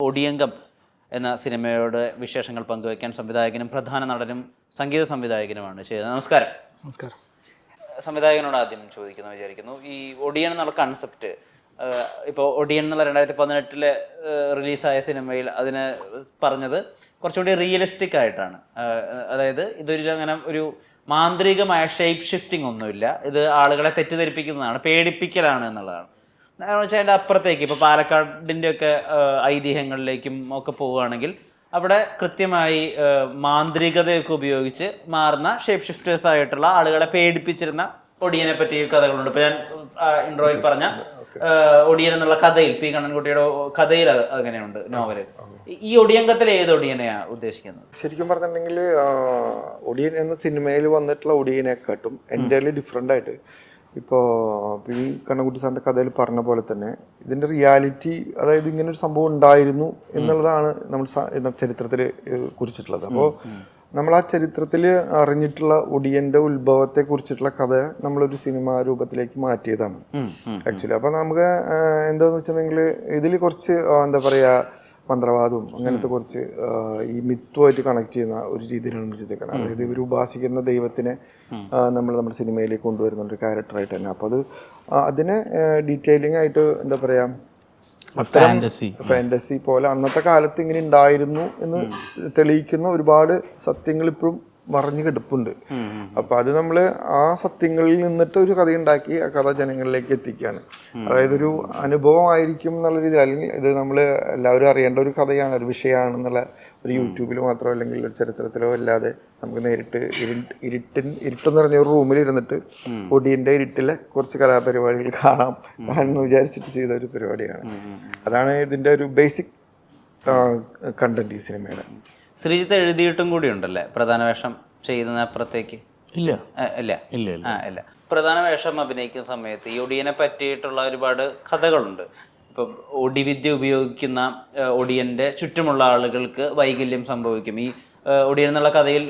ഒടിയങ്കം എന്ന സിനിമയോട് വിശേഷങ്ങൾ പങ്കുവയ്ക്കാൻ സംവിധായകനും പ്രധാന നടനും സംഗീത സംവിധായകനുമാണ് ചെയ്തത്. നമസ്കാരം. നമസ്കാരം. സംവിധായകനോട് ആദ്യം ചോദിക്കുന്നു വിചാരിക്കുന്നു, ഈ ഒടിയൻ എന്നുള്ള കൺസെപ്റ്റ് ഇപ്പോൾ ഒടിയൻ എന്നുള്ള 2018 റിലീസായ സിനിമയിൽ അതിന് പറഞ്ഞത് കുറച്ചുകൂടി റിയലിസ്റ്റിക് ആയിട്ടാണ്. അതായത് ഇതൊരു അങ്ങനെ ഒരു മാന്ത്രികമായ ഷേപ്പ് ഷിഫ്റ്റിംഗ് ഒന്നുമില്ല, ഇത് ആളുകളെ തെറ്റിദ്ധരിപ്പിക്കുന്നതാണ്, പേടിപ്പിക്കലാണ് എന്നുള്ളതാണ്. എന്ന് വെച്ചാൽ അതിൻ്റെ അപ്പുറത്തേക്ക് ഇപ്പോൾ പാലക്കാടിൻ്റെ ഒക്കെ ഐതിഹ്യങ്ങളിലേക്കും ഒക്കെ പോവുകയാണെങ്കിൽ അവിടെ കൃത്യമായി മാന്ത്രികതയൊക്കെ ഉപയോഗിച്ച് മാറുന്ന ഷേപ്പ് ഷിഫ്റ്റേഴ്സ് ആയിട്ടുള്ള ആളുകളെ പേടിപ്പിച്ചിരുന്ന ഒടിയനെ പറ്റി കഥകളുണ്ട്. ഇപ്പൊ ഞാൻ ഇൻട്രോയിൽ പറഞ്ഞ ഒടിയൻ എന്നുള്ള കഥയിൽ, പി കണ്ണൻകുട്ടിയുടെ കഥയിൽ അങ്ങനെയുണ്ട് നോവല്. ഈ ഒടിയങ്കത്തിൽ ഏത് ഒടിയനെയാ ഉദ്ദേശിക്കുന്നത്? ശരിക്കും പറഞ്ഞിട്ടുണ്ടെങ്കിൽ ഒടിയൻ എന്ന സിനിമയിൽ വന്നിട്ടുള്ള ഒടിയനെക്കാട്ടും എൻ്റെ ഡിഫറെൻ്റ് ആയിട്ട് ഇപ്പോൾ പി കണ്ണൻകുട്ടി സാറിൻ്റെ കഥയിൽ പറഞ്ഞ പോലെ തന്നെ ഇതിൻ്റെ റിയാലിറ്റി, അതായത് ഇങ്ങനെ ഒരു സംഭവം ഉണ്ടായിരുന്നു എന്നുള്ളതാണ് നമ്മൾ ചരിത്രത്തിൽ കുറിച്ചിട്ടുള്ളത്. അപ്പോൾ നമ്മൾ ആ ചരിത്രത്തിൽ അറിഞ്ഞിട്ടുള്ള ഒടിയന്റെ ഉത്ഭവത്തെ കുറിച്ചിട്ടുള്ള കഥ നമ്മളൊരു സിനിമാ രൂപത്തിലേക്ക് മാറ്റിയതാണ് ആക്ച്വലി. അപ്പൊ നമുക്ക് എന്താന്ന് വെച്ചിട്ടുണ്ടെങ്കിൽ ഇതിൽ കുറച്ച് എന്താ പറയാ മന്ത്രവാദവും അങ്ങനത്തെ കുറച്ച് ഈ മിത്തുമായിട്ട് കണക്ട് ചെയ്യുന്ന ഒരു രീതിയിലാണ് നമ്മൾ ചിന്തിക്കണം. അതായത് ഇവർ ഉപാസിക്കുന്ന ദൈവത്തിനെ നമ്മുടെ സിനിമയിലേക്ക് കൊണ്ടുവരുന്ന ഒരു ക്യാരക്ടറായിട്ട് തന്നെ. അപ്പൊ അത് അതിനെ ഡീറ്റെയിലിംഗ് ആയിട്ട് എന്താ പറയാ ഫാന്റസി പോലെ അന്നത്തെ കാലത്ത് ഇങ്ങനെ ഉണ്ടായിരുന്നു എന്ന് തെളിയിക്കുന്ന ഒരുപാട് സത്യങ്ങൾ ഇപ്പോഴും മറഞ്ഞു കിടപ്പുണ്ട്. അപ്പൊ അത് നമ്മള് ആ സത്യങ്ങളിൽ നിന്നിട്ട് ഒരു കഥ ഉണ്ടാക്കി ആ കഥ ജനങ്ങളിലേക്ക് എത്തിക്കുകയാണ്. അതായത് ഒരു അനുഭവമായിരിക്കും എന്നുള്ള രീതിയിൽ, അല്ലെങ്കിൽ ഇത് നമ്മള് എല്ലാവരും അറിയേണ്ട ഒരു കഥയാണ്, ഒരു വിഷയമാണെന്നുള്ള ഒരു യൂട്യൂബിൽ മാത്രമോ അല്ലെങ്കിൽ ഒരു ചരിത്രത്തിലോ അല്ലാതെ നമുക്ക് നേരിട്ട് ഇരുട്ടെന്ന് പറഞ്ഞ ഒരു റൂമിൽ ഇരുന്നിട്ട് ഒടിയന്റെ ഇരുട്ടിലെ കുറച്ച് കലാപരിപാടികൾ കാണാം എന്ന് വിചാരിച്ചിട്ട് ചെയ്ത ഒരു പരിപാടിയാണ്. അതാണ് ഇതിന്റെ ഒരു ബേസിക് കണ്ടന്റ് ഈ സിനിമയുടെ. ശ്രീജിത്ത് എഴുതിയിട്ടും കൂടി ഉണ്ടല്ലേ പ്രധാന വേഷം ചെയ്യുന്നതിനപ്പുറത്തേക്ക്? ഇല്ല. പ്രധാന വേഷം അഭിനയിക്കുന്ന സമയത്ത് ഈ ഒടിയനെ പറ്റിയിട്ടുള്ള ഒരുപാട് കഥകളുണ്ട്. ഇപ്പം ഒടിവിദ്യ ഉപയോഗിക്കുന്ന ഒടിയന്റെ ചുറ്റുമുള്ള ആളുകൾക്ക് വൈകല്യം സംഭവിക്കും. ഈ ഒടിയൻ എന്നുള്ള കഥയിൽ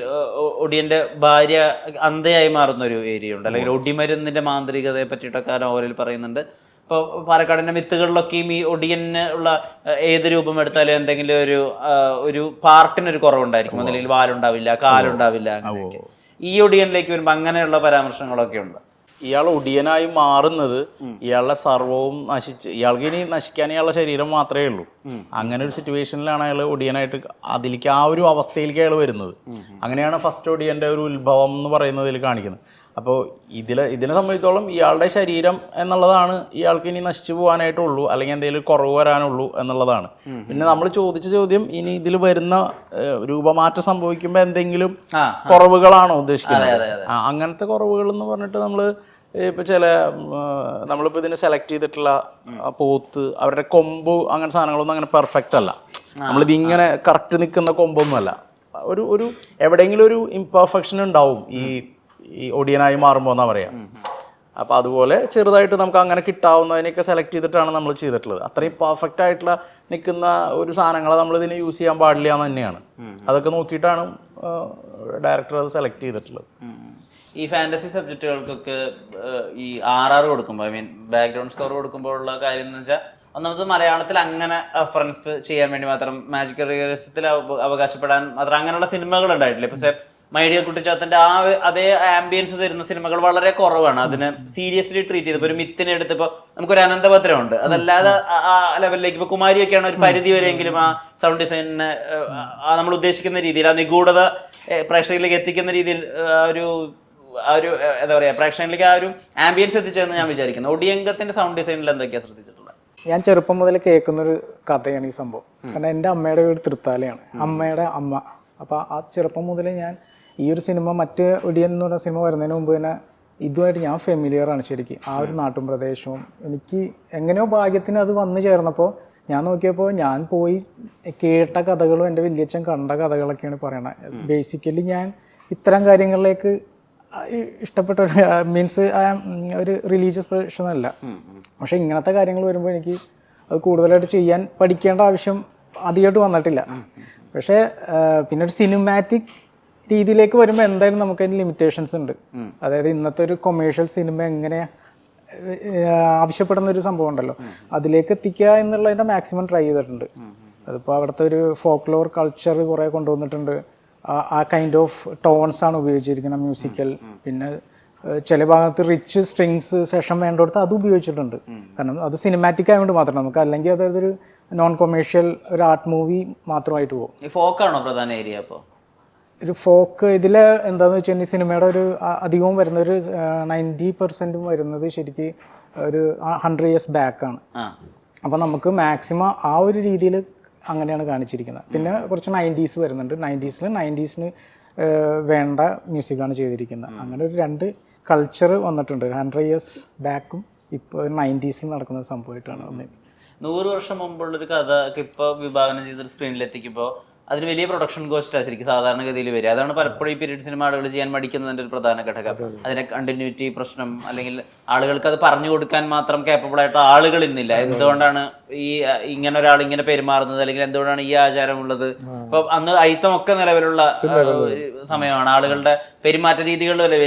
ഒടിയന്റെ ഭാര്യ അന്ധയായി മാറുന്ന ഒരു ഏരിയ ഉണ്ട്, അല്ലെങ്കിൽ ഒടിമരുന്നിന്റെ മാന്ത്രികതയെ പറ്റിയിട്ടൊക്കെ ആ നോവലിൽ പറയുന്നുണ്ട്. ഇപ്പോൾ പാലക്കാടിന്റെ മിത്തുകളിലൊക്കെയും ഈ ഒടിയന് ഉള്ള ഏത് രൂപം എടുത്താലും എന്തെങ്കിലും ഒരു പാർട്ടിനൊരു കുറവുണ്ടായിരിക്കും, അല്ലെങ്കിൽ വാലുണ്ടാവില്ല, കാലുണ്ടാവില്ല. അങ്ങനെയൊക്കെ ഈ ഒടിയനിലേക്ക് വരുമ്പോൾ അങ്ങനെയുള്ള പരാമർശങ്ങളൊക്കെ ഉണ്ട്. ഇയാൾ ഒടിയനായി മാറുന്നത് ഇയാളുടെ സർവവും ഇയാൾക്ക് ഇനി നശിക്കാൻ ഇയാളുടെ ശരീരം മാത്രമേ ഉള്ളൂ. അങ്ങനെ ഒരു സിറ്റുവേഷനിലാണ് അയാൾ ഒടിയനായിട്ട് അതിലേക്ക് ആ ഒരു അവസ്ഥയിലേക്ക് അയാൾ വരുന്നത്. അങ്ങനെയാണ് ഫസ്റ്റ് ഒടിയന്റെ ഒരു ഉത്ഭവം എന്ന് പറയുന്നതിൽ കാണിക്കുന്നത്. അപ്പോൾ ഇതിനെ സംബന്ധിച്ചോളം ഇയാളുടെ ശരീരം എന്നുള്ളതാണ് ഇയാൾക്ക് ഇനി നശിച്ചു പോകാനായിട്ടുള്ളൂ, അല്ലെങ്കിൽ എന്തെങ്കിലും കുറവ് വരാനുള്ളൂ എന്നുള്ളതാണ്. പിന്നെ നമ്മൾ ചോദിച്ച ചോദ്യം, ഇനി ഇതിൽ വരുന്ന രൂപമാറ്റം സംഭവിക്കുമ്പോൾ എന്തെങ്കിലും കുറവുകളാണോ ഉദ്ദേശിക്കുന്നത്? അങ്ങനത്തെ കുറവുകൾ എന്ന് പറഞ്ഞിട്ട് നമ്മൾ ഇപ്പം നമ്മളിപ്പോൾ ഇതിന് സെലക്ട് ചെയ്തിട്ടുള്ള പോത്ത്, അവരുടെ കൊമ്പ്, അങ്ങനെ സാധനങ്ങളൊന്നും അങ്ങനെ പെർഫെക്റ്റ് അല്ല. നമ്മളിതിങ്ങനെ കറക്റ്റ് നിൽക്കുന്ന കൊമ്പൊന്നുമല്ല. ഒരു എവിടെയെങ്കിലും ഒരു ഇംപെർഫെക്ഷൻ ഉണ്ടാവും ഈ ഒടിയനായി മാറുമ്പോൾ എന്നാ പറയാം. അപ്പം അതുപോലെ ചെറുതായിട്ട് നമുക്ക് അങ്ങനെ കിട്ടാവുന്നതിനൊക്കെ സെലക്ട് ചെയ്തിട്ടാണ് നമ്മൾ ചെയ്തിട്ടുള്ളത്. അത്രയും പെർഫെക്റ്റ് ആയിട്ടുള്ള നിൽക്കുന്ന ഒരു സാധനങ്ങളെ നമ്മൾ ഇതിന് യൂസ് ചെയ്യാൻ പാടില്ല എന്ന് തന്നെയാണ്. അതൊക്കെ നോക്കിയിട്ടാണ് ഡയറക്ടർ അത് സെലക്ട് ചെയ്തിട്ടുള്ളത്. ഈ ഫാന്റസി സബ്ജക്റ്റുകൾക്കൊക്കെ ഈ RR കൊടുക്കുമ്പോൾ, ഐ മീൻ ബാക്ക്ഗ്രൗണ്ട് സ്കോർ കൊടുക്കുമ്പോൾ ഉള്ള കാര്യം എന്ന് വെച്ചാൽ, ഒന്നാമത് മലയാളത്തിൽ അങ്ങനെ റെഫറൻസ് ചെയ്യാൻ വേണ്ടി മാത്രം, മാജിക്കൽ റിയലിസത്തിൽ അവകാശപ്പെടാൻ മാത്രം അങ്ങനെയുള്ള സിനിമകൾ ഉണ്ടായിട്ടില്ല. പക്ഷേ മൈ ഡിയർ കുട്ടിച്ചാത്തന്റെ അതേ ആംബിയൻസ് തരുന്ന സിനിമകൾ വളരെ കുറവാണ്. അതിനെ സീരിയസ്ലി ട്രീറ്റ് ചെയ്തപ്പോൾ ഒരു മിത്തിനെ എടുത്തപ്പോൾ നമുക്കൊരു അനന്തപത്രമുണ്ട്. അതല്ലാതെ ആ ലെവലിലേക്ക് ഇപ്പോൾ കുമാരിയൊക്കെയാണ് ഒരു പരിധി വരെയെങ്കിലും ആ സൗണ്ട് ഡിസൈനിനെ നമ്മൾ ഉദ്ദേശിക്കുന്ന രീതിയിൽ, ആ നിഗൂഢത പ്രേക്ഷകരിലേക്ക് എത്തിക്കുന്ന രീതിയിൽ ഒരു എന്താ പറയുക, പ്രേക്ഷകരിലേക്ക് ആ ഒരു ആംബിയൻസ് എത്തിച്ചതെന്ന് ഞാൻ വിചാരിക്കുന്നു. ഒടിയങ്കത്തിന്റെ സൗണ്ട് ഡിസൈനിൽ എന്തൊക്കെയാണ് ശ്രദ്ധിച്ചിട്ടുള്ളത്? ഞാൻ ചെറുപ്പം മുതൽ കേൾക്കുന്നൊരു കഥയാണ് ഈ സംഭവം. കാരണം എൻ്റെ അമ്മയുടെ വീട് തൃത്താലയാണ്, അമ്മയുടെ അമ്മ. അപ്പോൾ ആ ചെറുപ്പം മുതൽ ഞാൻ ഈ ഒരു സിനിമ, മറ്റ് ഒടിയൻ എന്ന് പറഞ്ഞ സിനിമ വരുന്നതിന് മുമ്പ് തന്നെ ഇതുമായിട്ട് ഞാൻ ഫെമിലിയറാണ് ശരിക്കും. ആ ഒരു നാട്ടും പ്രദേശവും എനിക്ക് എങ്ങനെയോ ഭാഗ്യത്തിന് അത് വന്നു ചേർന്നപ്പോൾ ഞാൻ നോക്കിയപ്പോൾ ഞാൻ പോയി കേട്ട കഥകളും എൻ്റെ വലിയച്ഛൻ കണ്ട കഥകളൊക്കെയാണ് പറയണത്. ബേസിക്കലി ഞാൻ ഇത്തരം കാര്യങ്ങളിലേക്ക് ഇഷ്ടപ്പെട്ട മീൻസ് ഒരു റിലീജിയസ് പ്രൊഫഷനല്ല. പക്ഷെ ഇങ്ങനത്തെ കാര്യങ്ങൾ വരുമ്പോൾ എനിക്ക് അത് കൂടുതലായിട്ട് ചെയ്യാൻ പഠിക്കേണ്ട ആവശ്യം അധികമായിട്ട് വന്നിട്ടില്ല. പക്ഷേ പിന്നെ ഒരു സിനിമാറ്റിക് രീതിയിലേക്ക് വരുമ്പോൾ എന്തായാലും നമുക്ക് അതിന് ലിമിറ്റേഷൻസ് ഉണ്ട്. അതായത് ഇന്നത്തെ ഒരു കൊമേഴ്ഷ്യൽ സിനിമ എങ്ങനെ ആവശ്യപ്പെടുന്ന ഒരു സംഭവം ഉണ്ടല്ലോ, അതിലേക്ക് എത്തിക്കുക എന്നുള്ളതിൻ്റെ മാക്സിമം ട്രൈ ചെയ്തിട്ടുണ്ട്. അതിപ്പോൾ അവിടുത്തെ ഒരു ഫോക്ലോർ കൾച്ചർ കുറേ കൊണ്ടുവന്നിട്ടുണ്ട്. ആ കൈൻഡ് ഓഫ് ടോൺസ് ആണ് ഉപയോഗിച്ചിരിക്കുന്നത് മ്യൂസിക്കൽ. പിന്നെ ചില ഭാഗത്ത് റിച്ച് സ്ട്രിങ്സ് സെഷൻ വേണ്ടിടത്ത് അത് ഉപയോഗിച്ചിട്ടുണ്ട്. കാരണം അത് സിനിമാറ്റിക് ആയതുകൊണ്ട് മാത്രം, നമുക്ക് അല്ലെങ്കിൽ അതൊരു നോൺ കൊമേഴ്ഷ്യൽ ഒരു ആർട്ട് മൂവി മാത്രമായിട്ട് പോകും. ഈ ഫോക്കാണോ പ്രധാന ഏരിയ? അപ്പോൾ ഒരു ഫോക്ക് ഇതിൽ എന്താണെന്ന് വെച്ച് കഴിഞ്ഞാൽ സിനിമയുടെ ഒരു അധികവും വരുന്ന ഒരു 90% വരുന്നത് ശരിക്ക് ഒരു 100 years ബാക്കാണ്. അപ്പോൾ നമുക്ക് മാക്സിമം ആ ഒരു രീതിയിൽ അങ്ങനെയാണ് കാണിച്ചിരിക്കുന്നത്. പിന്നെ കുറച്ച് 90s വരുന്നുണ്ട്. 90s വേണ്ട മ്യൂസിക്കാണ് ചെയ്തിരിക്കുന്നത്. അങ്ങനെ ഒരു 2 കൾച്ചർ വന്നിട്ടുണ്ട്. 100 years ബാക്കും ഇപ്പോൾ 90s നടക്കുന്ന സംഭവമായിട്ടാണ് വന്നത്. 100 വർഷം മുമ്പുള്ളൊരു കഥ ഇപ്പോൾ വിഭാവനം ചെയ്തൊരു സ്ക്രീനിലെത്തിക്കുമ്പോൾ അതിന് വലിയ പ്രൊഡക്ഷൻ കോസ്റ്റാണ് ശരിക്കും സാധാരണഗതിയിൽ വരിക. അതാണ് പലപ്പോഴും ഈ പീരീഡ് സിനിമ ആളുകൾ ചെയ്യാൻ മടിക്കുന്നതിൻ്റെ ഒരു പ്രധാന ഘടകം. അതിനെ കണ്ടിന്യൂറ്റി പ്രശ്നം, അല്ലെങ്കിൽ ആളുകൾക്ക് അത് പറഞ്ഞു കൊടുക്കാൻ മാത്രം കേപ്പബിൾ ആയിട്ട് ആളുകൾ ഇന്നില്ല. എന്തുകൊണ്ടാണ് ഇങ്ങനെ ഒരാൾ ഇങ്ങനെ പെരുമാറുന്നത്, അല്ലെങ്കിൽ എന്തുകൊണ്ടാണ് ഈ ആചാരമുള്ളത്? ഇപ്പൊ അന്ന് അയിത്തമൊക്കെ നിലവിലുള്ള സമയമാണ്. ആളുകളുടെ പെരുമാറ്റ രീതികളിൽ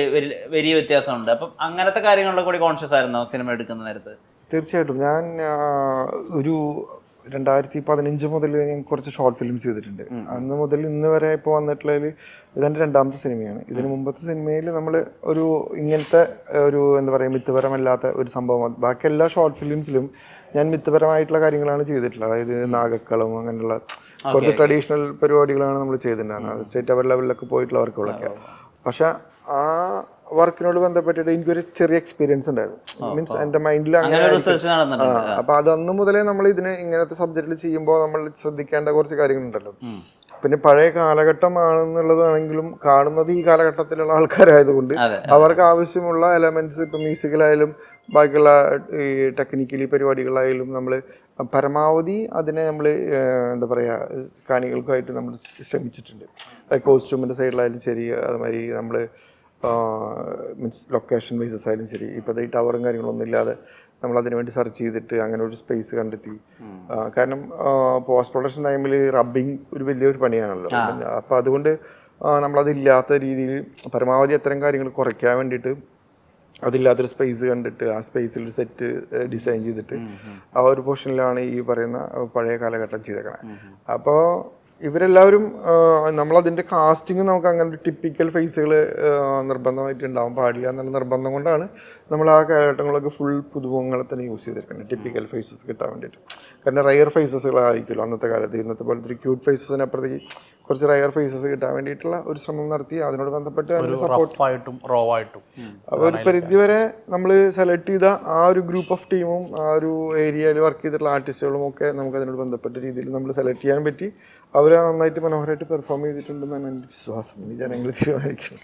വലിയ വ്യത്യാസമുണ്ട്. അപ്പം അങ്ങനത്തെ കാര്യങ്ങളിലൊക്കെ കൂടി കോൺഷ്യസ് ആയിരുന്നോ സിനിമ എടുക്കുന്ന നേരത്ത്? തീർച്ചയായിട്ടും. ഞാൻ ഒരു 2015 മുതൽ ഞാൻ കുറച്ച് ഷോർട്ട് ഫിലിംസ് ചെയ്തിട്ടുണ്ട്. അന്ന് മുതൽ ഇന്ന് വരെ ഇപ്പോൾ വന്നിട്ടുള്ളതിൽ ഇതെൻ്റെ 2ാമത്തെ സിനിമയാണ്. ഇതിന് മുമ്പത്തെ സിനിമയിൽ നമ്മൾ ഒരു ഇങ്ങനത്തെ ഒരു എന്താ പറയുക മിത്തുപരമല്ലാത്ത ഒരു സംഭവം, ബാക്കി എല്ലാ ഷോർട്ട് ഫിലിംസിലും ഞാൻ മിത്തുപരമായിട്ടുള്ള കാര്യങ്ങളാണ് ചെയ്തിട്ടുള്ളത്. അതായത് നാഗക്കളം അങ്ങനെയുള്ള കുറച്ച് ട്രഡീഷണൽ പരിപാടികളാണ് നമ്മൾ ചെയ്തിട്ടുണ്ടായിരുന്നത്. സ്റ്റേറ്റ് അവാർഡ് ലെവലിലൊക്കെ പോയിട്ടുള്ള വർക്കുകളൊക്കെ. പക്ഷെ ആ വർക്കിനോട് ബന്ധപ്പെട്ടിട്ട് എനിക്കൊരു ചെറിയ എക്സ്പീരിയൻസ് ഉണ്ടായിരുന്നു. മീൻസ് എൻ്റെ മൈൻഡിൽ അങ്ങനെ. അപ്പൊ അത് അന്ന് മുതലേ നമ്മൾ ഇതിന് ഇങ്ങനത്തെ സബ്ജക്റ്റിൽ ചെയ്യുമ്പോൾ നമ്മൾ ശ്രദ്ധിക്കേണ്ട കുറച്ച് കാര്യങ്ങളുണ്ടല്ലോ. പിന്നെ പഴയ കാലഘട്ടമാണെന്നുള്ളതാണെങ്കിലും കാണുന്നത് ഈ കാലഘട്ടത്തിലുള്ള ആൾക്കാരായതുകൊണ്ട് അവർക്ക് ആവശ്യമുള്ള എലമെന്റ്സ് ഇപ്പൊ മ്യൂസിക്കലായാലും ബാക്കിയുള്ള ഈ ടെക്നിക്കലി പരിപാടികളായാലും നമ്മൾ പരമാവധി അതിനെ നമ്മൾ എന്താ പറയുക കാണികൾക്കായിട്ട് നമ്മൾ ശ്രമിച്ചിട്ടുണ്ട്. കോസ്റ്റ്യൂമിൻ്റെ സൈഡിലായാലും ശരി, അതുമാതിരി നമ്മൾ മീൻസ് ലൊക്കേഷൻ ബേസസ് ആയാലും ശരി. ഇപ്പോഴത്തെ ഈ ടവറും കാര്യങ്ങളൊന്നും ഇല്ലാതെ നമ്മൾ അതിനു വേണ്ടി സെർച്ച് ചെയ്തിട്ട് അങ്ങനെ ഒരു സ്പേസ് കണ്ടെത്തി. കാരണം പോസ്റ്റ് പ്രൊഡക്ഷൻ ടൈമിൽ റബ്ബിങ് ഒരു വലിയൊരു പണിയാണല്ലോ. അപ്പോൾ അതുകൊണ്ട് നമ്മളതില്ലാത്ത രീതിയിൽ പരമാവധി അത്തരം കാര്യങ്ങൾ കുറയ്ക്കാൻ വേണ്ടിയിട്ട് അതില്ലാത്തൊരു സ്പേസ് കണ്ടിട്ട് ആ സ്പേസിൽ ഒരു സെറ്റ് ഡിസൈൻ ചെയ്തിട്ട് ആ ഒരു പോർഷനിലാണ് ഈ പറയുന്ന പഴയ കാലഘട്ടം ചെയ്തേക്കണേ. അപ്പോൾ ഇവരെല്ലാവരും നമ്മളതിൻ്റെ കാസ്റ്റിംഗ് നമുക്ക് അങ്ങനെ ഒരു ടിപ്പിക്കൽ ഫേസുകൾ നിർബന്ധമായിട്ട് ഉണ്ടാവാൻ പാടില്ല എന്നുള്ള നിർബന്ധം കൊണ്ടാണ് നമ്മൾ ആ കാലഘട്ടങ്ങളൊക്കെ ഫുൾ പുതുമുഖങ്ങളെ തന്നെ യൂസ് ചെയ്തിരിക്കുന്നത്, ടിപ്പിക്കൽ ഫേസസ് കിട്ടാൻ വേണ്ടിയിട്ട്. കാരണം റയർ ഫേസസുകളായിരിക്കുമല്ലോ അന്നത്തെ കാലത്ത്. ഇന്നത്തെ പോലത്തെ ഒരു ക്യൂട്ട് ഫേസസിനപ്പുറത്തേക്ക് കുറച്ച് റയർ ഫേസസ് കിട്ടാൻ വേണ്ടിയിട്ടുള്ള ഒരു ശ്രമം നടത്തി അതിനോട് ബന്ധപ്പെട്ട് അപ്പോൾ ഒരു പരിധിവരെ നമ്മൾ സെലക്ട് ചെയ്ത ആ ഒരു ഗ്രൂപ്പ് ഓഫ് ടീമും ആ ഒരു ഏരിയയിൽ വർക്ക് ചെയ്തിട്ടുള്ള ആർട്ടിസ്റ്റുകളും ഒക്കെ നമുക്ക് അതിനോട് ബന്ധപ്പെട്ട രീതിയിൽ നമ്മൾ സെലക്ട് ചെയ്യാൻ പറ്റി. അവർ നന്നായിട്ട് മനോഹരമായിട്ട് പെർഫോം ചെയ്തിട്ടുണ്ടെന്നാണ് എൻ്റെ വിശ്വാസം. ഇനി ജനങ്ങൾ തീരുമാനിക്കണം.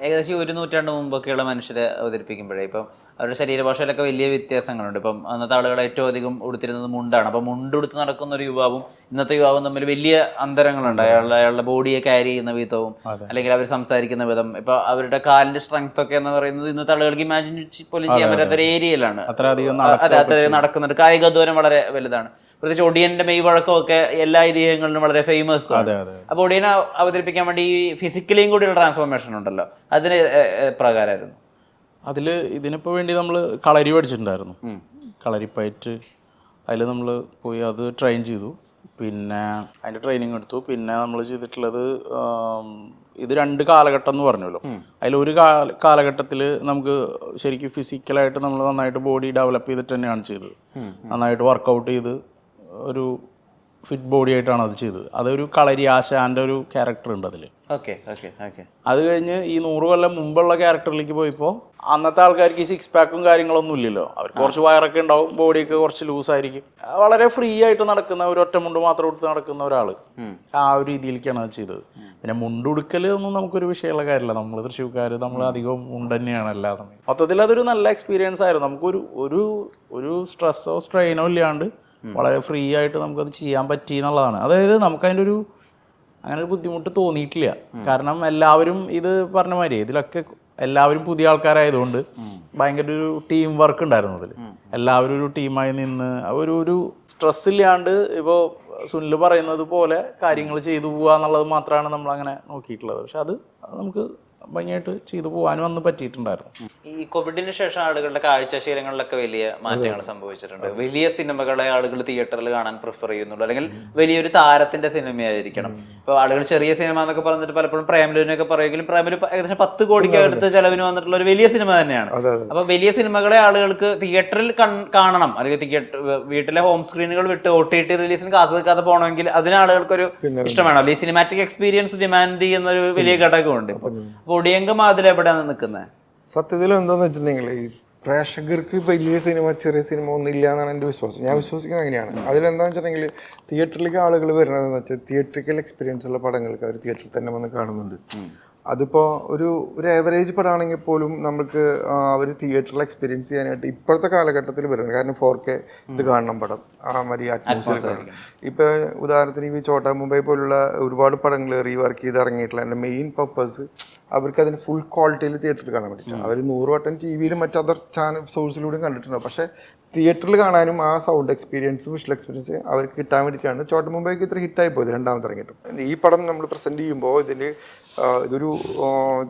ഏകദേശം 100 നൂറ്റാണ്ട് മുമ്പൊക്കെയുള്ള മനുഷ്യരെ അവതരിപ്പിക്കുമ്പോഴേ ഇപ്പം അവരുടെ ശരീരഭാഷയിലൊക്കെ വലിയ വ്യത്യാസങ്ങളുണ്ട്. ഇപ്പം അന്നത്തെ ആളുകൾ ഏറ്റവും അധികം ഉടുത്തിരുന്നത് മുണ്ടാണ്. അപ്പം മുണ്ടുടുത്ത് നടക്കുന്ന ഒരു യുവാവും ഇന്നത്തെ യുവാവും തമ്മിൽ വലിയ അന്തരങ്ങളുണ്ട്. അയാളുടെ ബോഡിയെ ക്യാരി ചെയ്യുന്ന വിധവും, അല്ലെങ്കിൽ അവർ സംസാരിക്കുന്ന വിധം, ഇപ്പൊ അവരുടെ കാലിന്റെ സ്ട്രെങ്ത് ഒക്കെ എന്ന് പറയുന്നത് ഇന്നത്തെ ആളുകൾക്ക് ഇമാജിൻ പോലും ചെയ്യാൻ പറ്റാത്ത ഒരു ഏരിയയിലാണ്. അത്രയധികം നടക്കുന്നുണ്ട്. കായിക ദൂരം വളരെ വലുതാണ്. പ്രത്യേകിച്ച് ഒടിയന്റെ മെയ് വഴക്കമൊക്കെ എല്ലാ ഐതിഹ്യങ്ങളിലും വളരെ ഫേമസ് ആണ്. അപ്പോൾ ഒടിയനെ അവതരിപ്പിക്കാൻ വേണ്ടി ഈ ഫിസിക്കലിയും കൂടിയുള്ള ട്രാൻസ്ഫോർമേഷൻ ഉണ്ടല്ലോ, അതിന് പ്രകാരമായിരുന്നു. അതിൽ ഇതിനിപ്പോൾ വേണ്ടി നമ്മൾ കളരി പഠിച്ചിട്ടുണ്ടായിരുന്നു. കളരിപ്പയറ്റ് അതിൽ നമ്മൾ പോയി അത് ട്രെയിൻ ചെയ്തു. പിന്നെ അതിൻ്റെ ട്രെയിനിങ് എടുത്തു. പിന്നെ നമ്മൾ ചെയ്തിട്ടുള്ളത് ഇത് 2 കാലഘട്ടം എന്ന് പറഞ്ഞല്ലോ. അതിലൊരു കാലഘട്ടത്തിൽ നമുക്ക് ശരിക്കും ഫിസിക്കലായിട്ട് നമ്മൾ നന്നായിട്ട് ബോഡി ഡെവലപ്പ് ചെയ്തിട്ട് തന്നെയാണ് ചെയ്തത്. നന്നായിട്ട് വർക്കൗട്ട് ചെയ്ത് ഒരു ഫിറ്റ് ബോഡി ആയിട്ടാണ് അത് ചെയ്തത്. അതൊരു കളരി ആശാൻ്റെ ഒരു ക്യാരക്ടർ ഉണ്ട് അതിൽ. അത് കഴിഞ്ഞ് ഈ 100 കൊല്ലം മുമ്പുള്ള ക്യാരക്ടറിലേക്ക് പോയപ്പോൾ അന്നത്തെ ആൾക്കാർക്ക് ഈ 6 പാക്കും കാര്യങ്ങളൊന്നും ഇല്ലല്ലോ. അവർക്ക് കുറച്ച് വയറൊക്കെ ഉണ്ടാവും, ബോഡിയൊക്കെ കുറച്ച് ലൂസായിരിക്കും. വളരെ ഫ്രീ ആയിട്ട് നടക്കുന്ന ഒരു ഒറ്റ മുണ്ട് മാത്രം എടുത്ത് നടക്കുന്ന ഒരാൾ ആ ഒരു രീതിയിലേക്കാണ് അത് ചെയ്തത്. പിന്നെ മുണ്ടുടുക്കൽ ഒന്നും നമുക്കൊരു വിഷയമുള്ള കാര്യമില്ല. നമ്മൾ തൃശ്ശൂർക്കാർ നമ്മൾ അധികം മുണ്ട് തന്നെയാണ് എല്ലാ സമയം. മൊത്തത്തിൽ അതൊരു നല്ല എക്സ്പീരിയൻസ് ആയിരുന്നു. നമുക്കൊരു ഒരു ഒരു സ്ട്രെസ്സോ സ്ട്രെയിനോ ഇല്ലാണ്ട് വളരെ ഫ്രീ ആയിട്ട് നമുക്കത് ചെയ്യാൻ പറ്റി എന്നുള്ളതാണ്. അതായത് നമുക്കതിൻ്റെ ഒരു അങ്ങനെ ഒരു ബുദ്ധിമുട്ട് തോന്നിയിട്ടില്ല. കാരണം എല്ലാവരും ഇത് പറഞ്ഞ മാതിരി ഇതിലൊക്കെ എല്ലാവരും പുതിയ ആൾക്കാരായതുകൊണ്ട് ഭയങ്കര ഒരു ടീം വർക്ക് ഉണ്ടായിരുന്നു അതിൽ. എല്ലാവരും ഒരു ടീമായി നിന്ന് ഒരു സ്ട്രെസ് ഇല്ലാണ്ട് ഇപ്പോൾ സുനിൽ പറയുന്നത് പോലെ കാര്യങ്ങൾ ചെയ്തു പോവുക എന്നുള്ളത് മാത്രമാണ് നമ്മളങ്ങനെ നോക്കിയിട്ടുള്ളത്. പക്ഷെ അത് നമുക്ക് ഭംഗിയായിട്ട് ചെയ്തു പോകാനും അന്ന് പറ്റിയിട്ടുണ്ടായിരുന്നു. ഈ കോവിഡിന് ശേഷം ആളുകളുടെ കാഴ്ചശീലങ്ങളിലൊക്കെ വലിയ മാറ്റങ്ങൾ സംഭവിച്ചിട്ടുണ്ട്. വലിയ സിനിമകളെ ആളുകൾ തിയേറ്ററിൽ കാണാൻ പ്രിഫർ ചെയ്യുന്നുള്ളൂ, അല്ലെങ്കിൽ വലിയൊരു താരത്തിന്റെ സിനിമയായിരിക്കണം. ഇപ്പോൾ ആളുകൾ ചെറിയ സിനിമ എന്നൊക്കെ പറഞ്ഞിട്ട് പലപ്പോഴും പ്രേമലുവിനൊക്കെ പറയുമെങ്കിലും പ്രേമലു ഏകദേശം 10 കോടിക്ക് അടുത്ത് ചെലവിന് വന്നിട്ടുള്ള ഒരു വലിയ സിനിമ തന്നെയാണ്. അപ്പൊ വലിയ സിനിമകളെ ആളുകൾക്ക് തിയേറ്ററിൽ കാണണം, അല്ലെങ്കിൽ തിയേറ്റർ വീട്ടിലെ ഹോം സ്ക്രീനുകൾ വിട്ട് OTT റിലീസിന് കാത്തു നിൽക്കാതെ പോകണമെങ്കിൽ അതിന് ആളുകൾക്കൊരു ഇഷ്ടമാണ്. ഈ സിനിമാറ്റിക് എക്സ്പീരിയൻസ് ഡിമാൻഡ് ചെയ്യുന്ന ഒരു വലിയ ഘടകമുണ്ട്. അപ്പൊ ഒടിയങ്കം അതിലെവിടെയാണ് നിൽക്കുന്നത്? സത്യത്തിൽ എന്താന്ന് വെച്ചിട്ടുണ്ടെങ്കിൽ ഈ പ്രേക്ഷകർക്ക് വലിയ സിനിമ ചെറിയ സിനിമ ഒന്നും ഇല്ല എന്നാണ് എൻ്റെ വിശ്വാസം. ഞാൻ വിശ്വസിക്കുന്നത് അങ്ങനെയാണ്. അതിലെന്താണെന്ന് വെച്ചിട്ടുണ്ടെങ്കിൽ തിയേറ്ററിലേക്ക് ആളുകൾ വരുന്നതെന്ന് വെച്ചാൽ തിയേറ്ററിക്കൽ എക്സ്പീരിയൻസ് ഉള്ള പടങ്ങൾക്ക് അവർ തിയേറ്ററിൽ തന്നെ വന്ന് കാണുന്നുണ്ട്. അതിപ്പോൾ ഒരു ആവറേജ് പടമാണെങ്കിൽ പോലും നമുക്ക് അവർ തിയേറ്ററിൽ എക്സ്പീരിയൻസ് ചെയ്യാനായിട്ട് ഇപ്പോഴത്തെ കാലഘട്ടത്തിൽ വരുന്നത്. കാരണം 4K ഇത് കാണണം പടം, ആ മതി അറ്റ്മോസ്ഫിയർ കാണണം. ഇപ്പോൾ ഉദാഹരണത്തിന് ഈ ചോട്ടാ മുംബൈ പോലുള്ള ഒരുപാട് പടങ്ങൾ റീവർക്ക് ചെയ്ത് ഇറങ്ങിയിട്ടുള്ള എൻ്റെ മെയിൻ പർപ്പസ് അവർക്ക് അതിന് ഫുൾ ക്വാളിറ്റിയിൽ തിയേറ്ററിൽ കാണാൻ വേണ്ടിയിട്ടാണ്. അവർ 100 വട്ടം TV-യിലും മറ്റ് അതർ ചാനൽ സോഴ്സിലൂടെയും കണ്ടിട്ടുണ്ടാവും. പക്ഷേ തിയേറ്ററിൽ കാണാനും ആ സൗണ്ട് എക്സ്പീരിയൻസ് വിഷ്വൽ എക്സ്പീരിയൻസ് അവർക്ക് കിട്ടാൻ വേണ്ടിയിട്ടാണ് ചോട്ടാ മുംബൈക്ക് ഇത്ര ഹിറ്റായി പോയത് രണ്ടാമത്തെ ഇറങ്ങിയിട്ടും. ഈ പടം നമ്മൾ പ്രസൻറ്റ് ചെയ്യുമ്പോൾ ഇതൊരു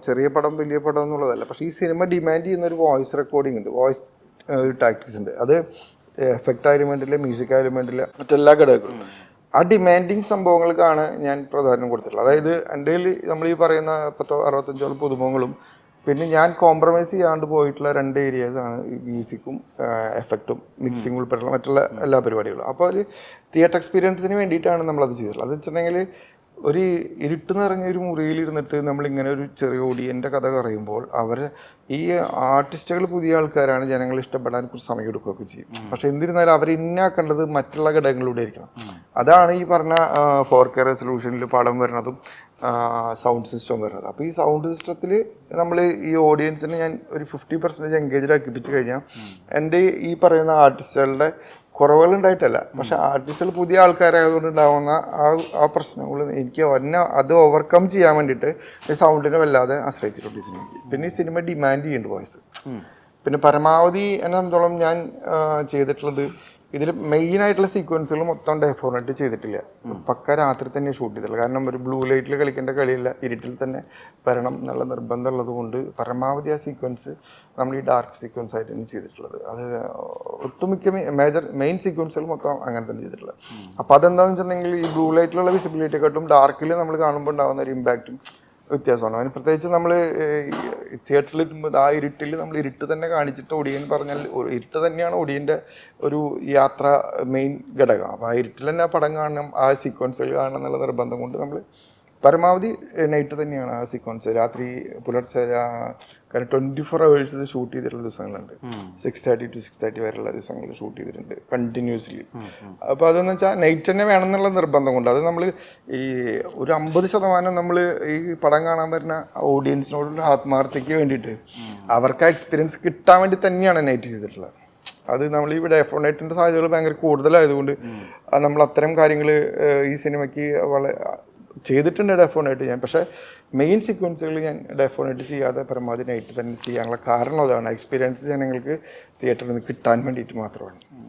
ചെറിയ പടം വലിയ പടം എന്നുള്ളതല്ല. പക്ഷേ ഈ സിനിമ ഡിമാൻഡ് ചെയ്യുന്ന ഒരു വോയിസ് റെക്കോർഡിംഗ് ഉണ്ട്, വോയിസ് ഒരു ടാക്ടിക്സ് ഉണ്ട്. അത് എഫക്റ്റ് ആയാലും വേണ്ടില്ല, മ്യൂസിക് ആയാലും വേണ്ടില്ല, മറ്റെല്ലാ ഘടകങ്ങളും ആ ഡിമാൻഡിങ് സംഭവങ്ങൾക്കാണ് ഞാൻ പ്രാധാന്യം കൊടുത്തിട്ടുള്ളത്. അതായത് എൻ്റെ നമ്മൾ ഈ പറയുന്ന 65 പുതുമുഖങ്ങളും പിന്നെ ഞാൻ കോംപ്രമൈസ് ചെയ്യാണ്ട് പോയിട്ടുള്ള 2 ഏരിയാസാണ് മ്യൂസിക്കും എഫക്റ്റും മിക്സിംഗ് ഉൾപ്പെടെയുള്ള മറ്റുള്ള എല്ലാ പരിപാടികളും. അപ്പോൾ ഒരു തിയേറ്റർ എക്സ്പീരിയൻസിന് വേണ്ടിയിട്ടാണ് നമ്മളത് ചെയ്തിട്ടുള്ളത്. അത് വെച്ചിട്ടുണ്ടെങ്കിൽ ഒരു ഇരുട്ട് നിറഞ്ഞ ഒരു മുറിയിലിരുന്നിട്ട് നമ്മളിങ്ങനെ ഒരു ചെറിയ ഓഡിയൻ്റെ കഥ പറയുമ്പോൾ ഈ ആർട്ടിസ്റ്റുകൾ പുതിയ ആൾക്കാരാണ്, ജനങ്ങൾ ഇഷ്ടപ്പെടാൻ കുറച്ച് സമയം എടുക്കുകയൊക്കെ ചെയ്യും. പക്ഷെ എന്നിരുന്നാലും അവർ ഇന്നാക്കേണ്ടത് മറ്റുള്ള ഘടകങ്ങളിലൂടെ ആയിരിക്കണം. അതാണ് ഈ പറഞ്ഞ 4K റെസൊല്യൂഷനിൽ പടം വരുന്നതും സൗണ്ട് സിസ്റ്റം വരുന്നത്. അപ്പോൾ ഈ സൗണ്ട് സിസ്റ്റത്തിൽ നമ്മൾ ഈ ഓഡിയൻസിനെ ഞാൻ ഒരു 50% എൻഗേജ്ഡ് ആക്കിപ്പിച്ച് കഴിഞ്ഞാൽ എൻ്റെ ഈ പറയുന്ന ആർട്ടിസ്റ്റുകളുടെ കുറവുകൾ ഉണ്ടായിട്ടല്ല, പക്ഷെ ആർട്ടിസ്റ്റുകൾ പുതിയ ആൾക്കാരായതുകൊണ്ട് ഉണ്ടാവുന്ന ആ പ്രശ്നങ്ങൾ എനിക്ക് അത് ഓവർകം ചെയ്യാൻ വേണ്ടിയിട്ട് ഈ സൗണ്ടിനെ വല്ലാതെ ആശ്രയിച്ചിട്ടുണ്ട് ഈ സിനിമയ്ക്ക്. പിന്നെ ഈ സിനിമ ഡിമാൻഡ് ചെയ്യുന്നുണ്ട് വോയിസ്. പിന്നെ പരമാവധി എന്നെ സംബന്ധിച്ചോളം ഞാൻ ചെയ്തിട്ടുള്ളത് ഇതിൽ മെയിനായിട്ടുള്ള സീക്വൻസുകൾ മൊത്തം ഡെഫോർണേറ്റ് ചെയ്തിട്ടില്ല. പക്ക രാത്രി തന്നെ ഷൂട്ട് ചെയ്തിട്ടുള്ളൂ. കാരണം ഒരു ബ്ലൂ ലൈറ്റിൽ കളിക്കേണ്ട കളിയില്ല, ഇരുട്ടിൽ തന്നെ വരണം എന്നുള്ള നിർബന്ധം ഉള്ളത് കൊണ്ട് പരമാവധി ആ സീക്വൻസ് നമ്മൾ ഈ ഡാർക്ക് സീക്വൻസ് ആയിട്ടാണ് ചെയ്തിട്ടുള്ളത്. അത് ഒട്ടുമിക്ക മെയിൻ സീക്വൻസുകൾ മൊത്തം അങ്ങനെ തന്നെ ചെയ്തിട്ടുള്ളത്. അപ്പോൾ അതെന്താണെന്ന് വെച്ചിട്ടുണ്ടെങ്കിൽ ഈ ബ്ലൂ ലൈറ്റിലുള്ള വിസിബിലിറ്റിയെക്കാട്ടും ഡാർക്കിൽ നമ്മൾ കാണുമ്പോൾ ഉണ്ടാകുന്ന ഒരു ഇമ്പാക്റ്റും വ്യത്യാസമാണ്. അതിന് പ്രത്യേകിച്ച് നമ്മൾ തിയേറ്ററിൽ ഇരുമ്പോൾ ആ ഇരുട്ടിൽ നമ്മൾ ഇരുട്ട് തന്നെ കാണിച്ചിട്ട് ഒടിയൻ പറഞ്ഞാൽ ഇരുട്ട് തന്നെയാണ് ഒടിയൻ്റെ ഒരു യാത്ര മെയിൻ ഘടകം. അപ്പോൾ ആ ഇരുട്ടിൽ തന്നെ ആ പടം കാണണം, ആ സീക്വൻസുകൾ കാണണം എന്നുള്ള നിർബന്ധം കൊണ്ട് നമ്മൾ പരമാവധി നൈറ്റ് തന്നെയാണ് ആ സീക്വൻസ്. രാത്രി പുലർച്ചെ കാരണം 24 hours ഷൂട്ട് ചെയ്തിട്ടുള്ള ദിവസങ്ങളുണ്ട്. 6:30 to 6:30 വരെയുള്ള ദിവസങ്ങളിൽ ഷൂട്ട് ചെയ്തിട്ടുണ്ട് കണ്ടിന്യൂസ്ലി. അപ്പോൾ അതെന്ന് വെച്ചാൽ നൈറ്റ് തന്നെ വേണമെന്നുള്ള നിർബന്ധം കൊണ്ട് അത് നമ്മൾ ഈ ഒരു 50% നമ്മൾ ഈ പടം കാണാൻ വരുന്ന ഓഡിയൻസിനോടുള്ള ആത്മാർത്ഥതയ്ക്ക് വേണ്ടിയിട്ട് അവർക്ക് ആ എക്സ്പീരിയൻസ് കിട്ടാൻ വേണ്ടി തന്നെയാണ് നൈറ്റ് ചെയ്തിട്ടുള്ളത്. അത് നമ്മൾ ഇവിടെ ഡെഫോണേറ്റിൻ്റെ സാധ്യതകൾ ഭയങ്കര കൂടുതലായതുകൊണ്ട് നമ്മൾ അത്തരം കാര്യങ്ങൾ ഈ സിനിമയ്ക്ക് വളരെ ചെയ്തിട്ടുണ്ട് ഡെഫോണേറ്റ് ഞാൻ. പക്ഷേ മെയിൻ സീക്വൻസുകൾ ഞാൻ ഡെഫോണേറ്റ് ചെയ്യാതെ പരമാവധി നൈറ്റ് തന്നെ ചെയ്യാനുള്ള കാരണം അതാണ്, എക്സ്പീരിയൻസ് ജനങ്ങൾക്ക് തിയേറ്ററിൽ നിന്ന് കിട്ടാൻ വേണ്ടിയിട്ട് മാത്രമാണ്.